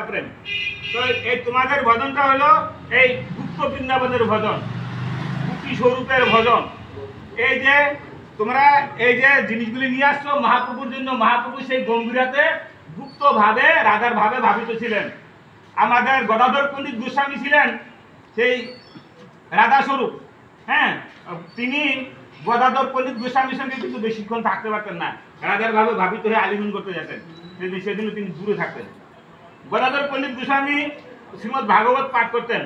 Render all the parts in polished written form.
সীতা প্রেম। তো এই তোমাদের ভজনটা হলো এই গুপ্ত বৃন্দাবনের ভজন, গুপ্তি স্বরূপের ভজন। এই যে তোমরা এই যে জিনিসগুলি নিয়ে আসছো মহাপ্রভুর জন্য, মহাপ্রভু সেই গম্ভীরাতে গুপ্ত ভাবে রাধার ভাবে ভাবিত ছিলেন। আমাদের গদাধর পণ্ডিত গোস্বামী ছিলেন সেই রাধা স্বরূপ। হ্যাঁ, তিনি গদাধর পণ্ডিত গোস্বামীর সঙ্গে কিন্তু বেশিক্ষণ থাকতে পারতেন না, রাধার ভাবে ভাবিত হয়ে আলিঙ্গন করতে যেতেন, সেদিন তিনি দূরে থাকতেন। গদাধর পণ্ডিত গোস্বামী শ্রীমদ ভাগবত পাঠ করতেন,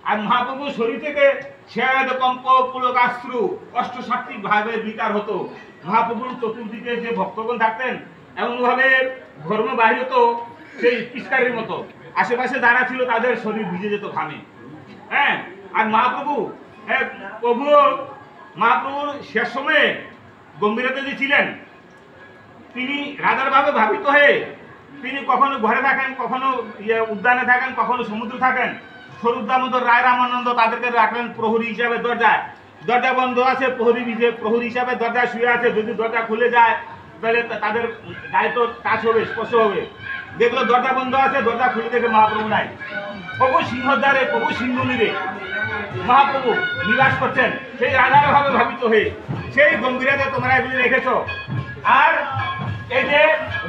আর মহাপ্রভু শরীর থেকে শ্বেদ কম্প পুলকাশ্রু অষ্টসাত্ত্বিক ভাবে বিকার হতো। মহাপ্রভুর চতুর্দিকে যে ভক্তগণ থাকতেন এমনভাবে ধর্ম বাহির হতো সেই পিচকারির মতো, আশেপাশে যারা ছিল তাদের শরীর ভিজে যেত ঘামে। হ্যাঁ, আর মহাপ্রভুর শেষ সময়ে গম্ভীরাতে যে ছিলেন, তিনি রাধার ভাবে ভাবিত হয়ে তিনি কখনো ঘরে থাকেন, কখনো উদ্যানে থাকেন, কখনো সমুদ্রে থাকেন। স্বরূপ দামোদর রায় রামানন্দ তাদেরকে রাখলেন প্রহরী হিসাবে দরজায়। দরজা বন্ধ আছে, প্রহরী হিসাবে দরজায় শুয়ে আছে, যদি দরজা খুলে যায় তাহলে তাদের গায়ে তো টাচ হবে, স্পর্শ হবে। দেখলো দরজা বন্ধ আছে, দরজা খুলে দেখে মহাপ্রভু নাই। প্রভু সিংহদ্বারে, প্রভু সিংহনীরে মহাপ্রভু নিবাস করছেন সেই রাধার ভাবে ভাবিত হয়ে। সেই গম্ভীরাতে তোমরা এগুলি রেখেছো। আর এই যে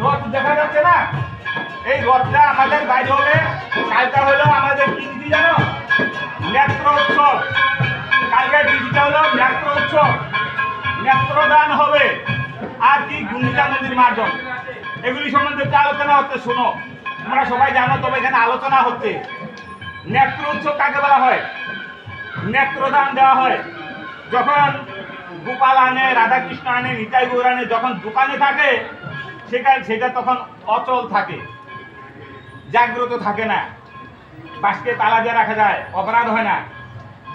রথ দেখা যাচ্ছে না, এই রথটা আমাদের বাইরে হবে। কালটা হলো আমাদের কি তিথি জানো? নেত্র উৎসব। কালকের তিথিটা হলো নেত্র উৎসব, নেত্রদান হবে। আর কি গুন্ডিচা নদীর মার্জন, এগুলি সম্বন্ধে যে আলোচনা হচ্ছে শোনো। তোমরা সবাই জানো, তবে এখানে আলোচনা হচ্ছে। নেত্র উৎসব কাকে বলা হয়? নেত্রদান দেওয়া হয় যখন গোপাল আনে, রাধাকৃষ্ণ আনে, নিতাই গৌর আনে, যখন দোকানে থাকে সেটা তখন অচল থাকে, জাগ্রত থাকে না, বাসকে তালা দিয়ে রাখা যায়, অপরাধ হয় না।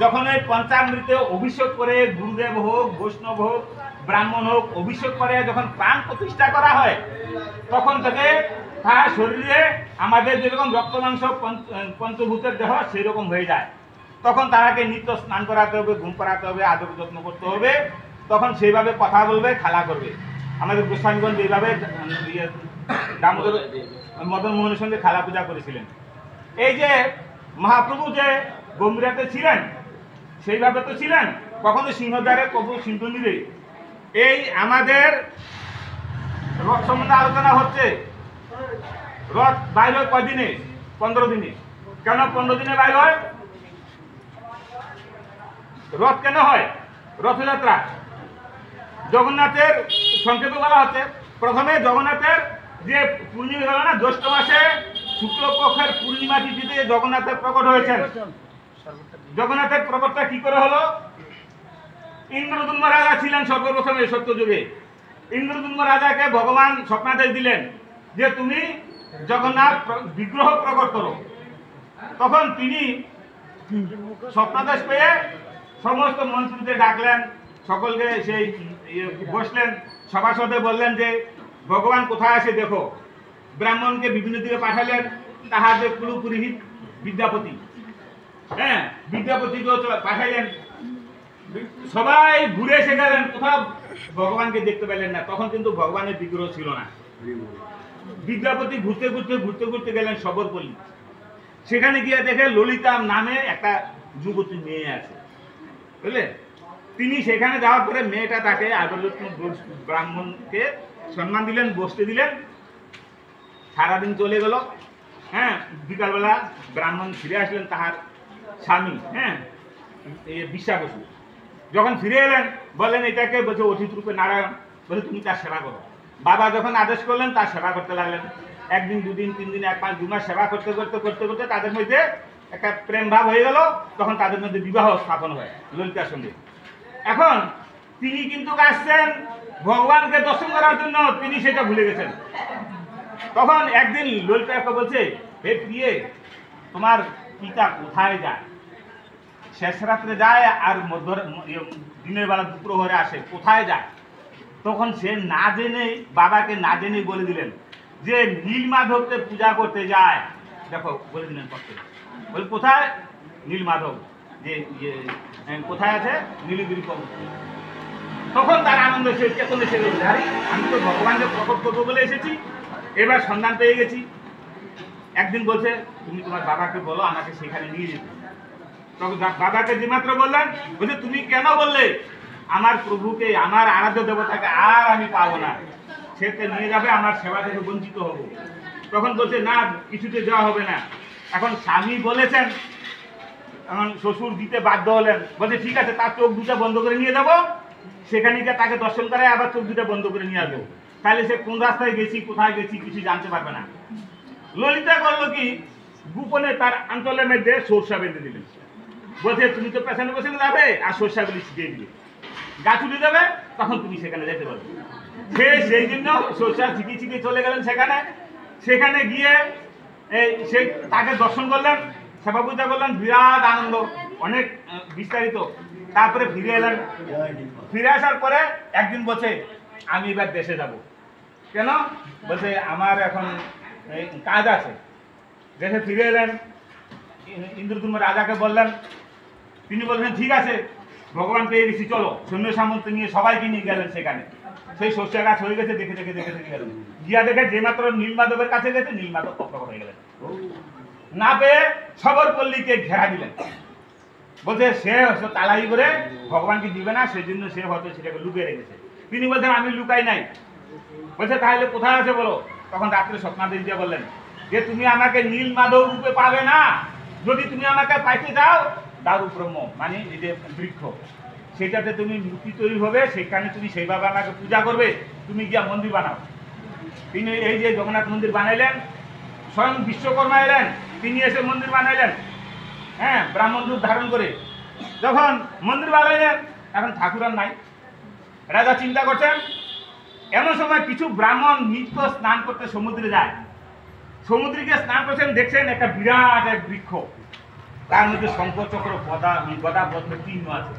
যখন ওই পঞ্চামৃতে অভিষেক করে, গুরুদেব হোক, বৈষ্ণব হোক, ব্রাহ্মণ হোক, অভিষেক করে যখন প্রাণ প্রতিষ্ঠা করা হয়, তখন থেকে তার শরীরে আমাদের যেরকম রক্ত মাংস পঞ্চভূতের দেহ সেই রকম হয়ে যায়। তখন তারাকে নিত্য স্নান করাতে হবে, ঘুম পাড়াতে হবে, আদর যত্ন করতে হবে। তখন সেইভাবে কথা বলবে, খেলা করবে। আমাদের গোস্বামীগঞ্জ এইভাবে দামোদর মদন মোহনের সঙ্গে খেলা পূজা করেছিলেন। এই যে মহাপ্রভু যে গম্ভীরাতে ছিলেন সেইভাবে তো ছিলেন, কখনো সিংহদ্বারে, প্রভু সিংহনীরে। এই আমাদের রথ সম্বন্ধে আলোচনা হচ্ছে। রথ বাইর হয় কয়দিনে? 15 দিনে। কেন 15 দিনে বাইর হয়? রথ কেন হয়? রথযাত্রা জগন্নাথের সংক্ষেপে বলা হচ্ছে। প্রথমে জগন্নাথের যে পূর্ণিমা গেল না, জ্যৈষ্ঠ মাসে শুক্লপক্ষের পূর্ণিমা তিথিতে জগন্নাথের প্রকট হয়েছেন। জগন্নাথের প্রকটটা কি করে হলো? ইন্দ্রদুম্ন রাজা ছিলেন সর্বপ্রথমে সত্যযুগে। ইন্দ্রদুম্ন রাজাকে ভগবান স্বপ্নাদেশ দিলেন যে তুমি জগন্নাথ বিগ্রহ প্রকট করো। তখন তিনি স্বপ্নাদেশ পেয়ে সমস্ত মন্ত্রীদের ডাকলেন, সকলকে সেই বসলেন, সভাসদে বললেন যে ভগবান কোথায় আছে দেখো। ব্রাহ্মণকে বিভিন্ন দিকে পাঠালেন, তাহাদের পুরোপুরিহিত বিদ্যাপতি, হ্যাঁ, বিদ্যাপতিকেও পাঠাইলেন। সবাই ঘুরে এসে গেলেন, কোথাও ভগবানকে দেখতে পেলেন না। তখন কিন্তু ভগবানের বিগ্রহ ছিল না। বিদ্যাপতি ঘুরতে ঘুরতে গেলেন সবরপল্লী। সেখানে গিয়ে দেখে ললিতা নামে একটা যুবতী মেয়ে আছে, বুঝলেন? তিনি সেখানে যাওয়ার পরে মেয়েটা তাকে ব্রাহ্মণকে সম্মান দিলেন, বসতে দিলেন। সারাদিন চলে গেল। হ্যাঁ, বিকালবেলা ব্রাহ্মণ ফিরে আসলেন, তাহার স্বামী, হ্যাঁ, বিশ্বা বসু। যখন ফিরে এলেন বললেন এটাকে, বলছে অতিথ রূপে নারায়ণ, বলে তুমি তার সেবা করো। বাবা যখন আদেশ করলেন তার সেবা করতে লাগলেন। 1 দিন 2 দিন 3 দিন 1 মাস 2 মাস সেবা করতে তাদের মধ্যে একটা প্রেম ভাব হয়ে গেল। তখন তাদের মধ্যে বিবাহ স্থাপন হয় ললিতার সঙ্গে। এখন তিনি কিন্তু আসছেন ভগবানকে দর্শন করার জন্য, তিনি সেটা ভুলে গেছেন। তখন একদিন ললিতাকে বলছে, হে প্রিয়ে, তোমার পিতা কোথায় যায়? শেষ রাত্রে যায় আর দিনের বেলা দুপুর হয়ে আসে, কোথায় যায়? তখন সে না জেনে, বাবাকে না জেনে বলে দিলেন যে নীলমাধবকে পূজা করতে যায়। দেখো বলে দিলেন কত, বলে কোথায়? নীলমাধব যে কোথায় আছে? নীলগিরি পর্বত। তখন তার আনন্দ সে চেতন এসে গেছে, আরে আমি তো ভগবানকে প্রকট করবো বলে এসেছি, এবার সন্ধান পেয়ে গেছি। একদিন বলছে তুমি তোমার বাবাকে বলো আমাকে সেখানে নিয়ে যেতে। তখন বাবাকে যে মাত্র বললেন, বলছে তুমি কেন বললে আমার প্রভুকে, আমার আরাধ্য দেবতাকে আর আমি পাবো না, সেতে নিয়ে যাবে, আমার সেবা থেকে বঞ্চিত হব। তখন বলছে না, কিছুতে যাওয়া হবে না। এখন স্বামী বলেছেন, এখন শ্বশুর দিতে বাধ্য হলেন। বলছে ঠিক আছে, তার চোখ দুটা বন্ধ করে নিয়ে যাবো, সেখানে গিয়ে তাকে দর্শন করে আবার চোখ দুটা বন্ধ করে নিয়ে আসবো, তাহলে সে কোন রাস্তায় গেছি কোথায় গেছি কিছু জানতে পারবে না। ললিতা করলো কি, গোপনে তার আঞ্চলের মধ্যে সরষা বেঁধে দিলেন। বলছে তুমি তো পেছনে পেছনে যাবে আর সরষাগুলি ছিটিয়ে দিবে, গাছ উঠে যাবে, তখন তুমি সেখানে যেতে পারবে। সে সেই জন্য সরষা ছিটিয়ে ছিটিয়ে চলে গেলেন সেখানে। সেখানে গিয়ে সে তাকে দর্শন করলেন, সেবা পূজা করলেন, বিরাট আনন্দ, অনেক বিস্তারিত। তারপরে ফিরে এলেন। ফিরে আসার পরে একদিন বলছে আমি এবার দেশে যাব। কেন? বলছে আমার এখন কাজ আছে। দেশে ফিরে এলেন, ইন্দ্রদ্যুম্ন রাজাকে বললেন। তিনি বললেন ঠিক আছে, ভগবান পেয়ে গেছি, চলো। সৈন্য সামন্ত নিয়ে সবাইকে নিয়ে গেলেন সেখানে। সেই শস্য গাছ হয়ে গেছে, দেখে দেখে দেখে দেখে গেলেন। গিয়া দেখে যে মাত্র নীলমাধবের কাছে গেছে, নীলমাধব প্রকট হয়ে গেলেন। না পেয়ে সবরপল্লীকে ঘেরা দিলেন। বলছে সে তালাই করে ভগবানকে দিবে না, সেই জন্য সে হয়তো সেটাকে লুকিয়ে রেখেছে। তিনি বলছেন আমি লুকাই নাই। বলছে তাহলে কোথায় আছে বলো। তখন রাত্রে স্বপ্নাদেশ দিয়ে বললেন যে তুমি আমাকে নীলমাধব রূপে পাবে না, যদি তুমি আমাকে পাইতে যাও দারু ব্রহ্ম মানে এই যে বৃক্ষ, সেটাতে তুমি মূর্তি তৈরি হবে, সেখানে তুমি সেইভাবে আমাকে পূজা করবে, তুমি গিয়া মন্দির বানাও। তিনি এই যে জগন্নাথ মন্দির বানাইলেন, স্বয়ং বিশ্বকর্মা এলেন, তিনি এসে মন্দির বানাইলেন, হ্যাঁ, ব্রাহ্মণ রূপ ধারণ করে। যখন মন্দির বানাইলেন, এখন ঠাকুর আর নাই। রাজা চিন্তা করছেন। এমন সময় কিছু ব্রাহ্মণ নিত্য স্নান করতে সমুদ্রে যায়। সমুদ্রে গিয়ে স্নান করছেন, দেখছেন একটা বিরাট এক বৃক্ষ, তার মধ্যে শঙ্খ চক্র গদা পদ্ম চিহ্ন আছে।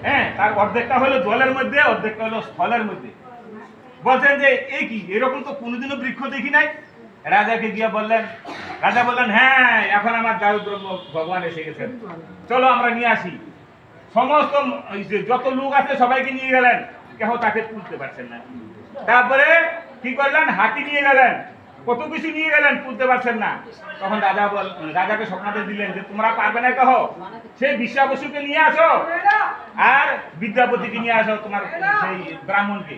হ্যাঁ, তার অর্ধেকটা হলো জলের মধ্যে, অর্ধেকটা হলো স্থলের মধ্যে। বলছেন যে এই কি, এরকম তো কোনোদিনও বৃক্ষ দেখি নাই। রাজাকে গিয়ে বললেন, রাজা বললেন হ্যাঁ, এখন আমার দারুদ্রব্য ভগবান এসে গেছেন, চলো আমরা নিয়ে আসি। সমস্ত যত লোক আছে সবাইকে নিয়ে গেলেন, কেহ তাকে তুলতে পারছেন না। তারপরে কি করলেন, হাতি নিয়ে গেলেন, কত কিছু নিয়ে গেলেন, তুলতে পারছেন না। তখন রাজাকে স্বপ্নাদেশ দিলেন যে তোমরা পারবে না কহ, সেই বিশ্বাবসুকে নিয়ে আসো আর বিদ্যাপতিকে নিয়ে আসো, তোমার সেই ব্রাহ্মণকে।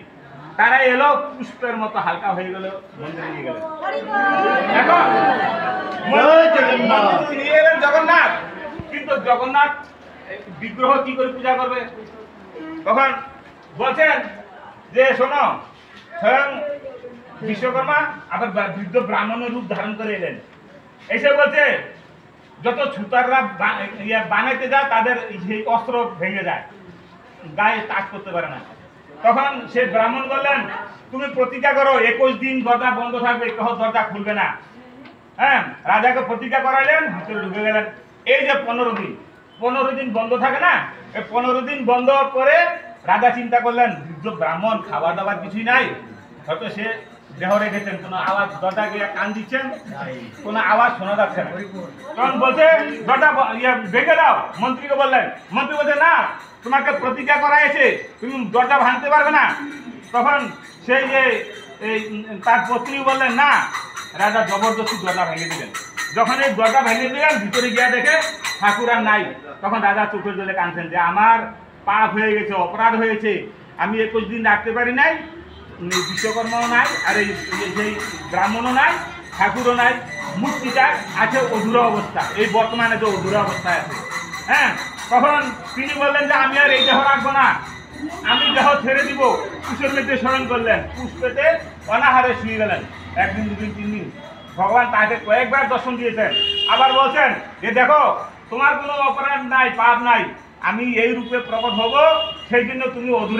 তারা এলো, পুষ্পের মতো হালকা হয়ে গেল, মন্দিরে নিয়ে গেলেন। এখন নিয়ে এলেন জগন্নাথ, কিন্তু জগন্নাথ বিগ্রহ কি করে পূজা করবে? তখন বলছেন যে শোনো, স্বয়ং বিশ্বকর্মা আবার বৃদ্ধ ব্রাহ্মণের রূপ ধারণ করে এলেন। এসে বলছে যত ছুতাররা বানাইতে যায় তাদের সেই অস্ত্র ভেঙে যায়, গায়ে টাচ করতে পারে না। তখন সে ব্রাহ্মণ বললেন তুমি প্রতিজ্ঞা করো 21 দিন দরজা বন্ধ থাকবে, কেউ দরজা খুলবে না। হ্যাঁ, রাজাকে প্রতিজ্ঞা করাইলেন, ভিতরে ঢুকে গেলেন। এই যে 15 দিন বন্ধ থাকে না, এই 15 দিন বন্ধ করে রাজা চিন্তা করলেন বৃদ্ধ ব্রাহ্মণ, খাবার দাবার কিছুই নাই, হয়তো সে দেহ রেখেছেন, কোনো আওয়াজ, দরজা গিয়ে কান দিচ্ছেন, কোনো আওয়াজ শোনা যাচ্ছে না। তখন বলছে দরজা ভেঙে দাও। মন্ত্রীকে বললেন, মন্ত্রী বলছে না, তোমাকে প্রতিজ্ঞা করা হয়েছে, তুমি দরজা ভাঙতে পারবে না। তখন সেই যে তার পত্নী বললেন না, রাজা জবরদস্তি দরজা ভেঙে দিলেন। যখন এই দরজা ভেঙে দিলেন, ভিতরে গিয়া দেখে ঠাকুর আর নাই। তখন রাজা চোখের জলে কাঁদছেন যে আমার পাপ হয়ে গেছে, অপরাধ হয়েছে, আমি 21 দিন রাখতে পারি নাই, বিশ্বকর্মাও নাই, আর এই সেই ব্রাহ্মণও নাই, ঠাকুরও নাই, মূর্তিটা আছে অধুরা অবস্থা, এই বর্তমানে যে অধুরা অবস্থায় আছে। হ্যাঁ, তখন তিনি বললেন যে আমি আর এই দেহ রাখবো না, আমি দেহ ছেড়ে দিব। পুষ্পের মধ্যে স্মরণ করলেন, পুষ্পেতে অনাহারে শুয়ে গেলেন 1 দিন 2 দিন 3 দিন। ভগবান তাকে কয়েকবার দর্শন দিয়েছেন। আবার বলছেন যে দেখো তোমার কোনো অপরাধ নাই, পাপ নাই, আমি এই রূপে প্রকট হব, সেই জন্য তুমি অধুরা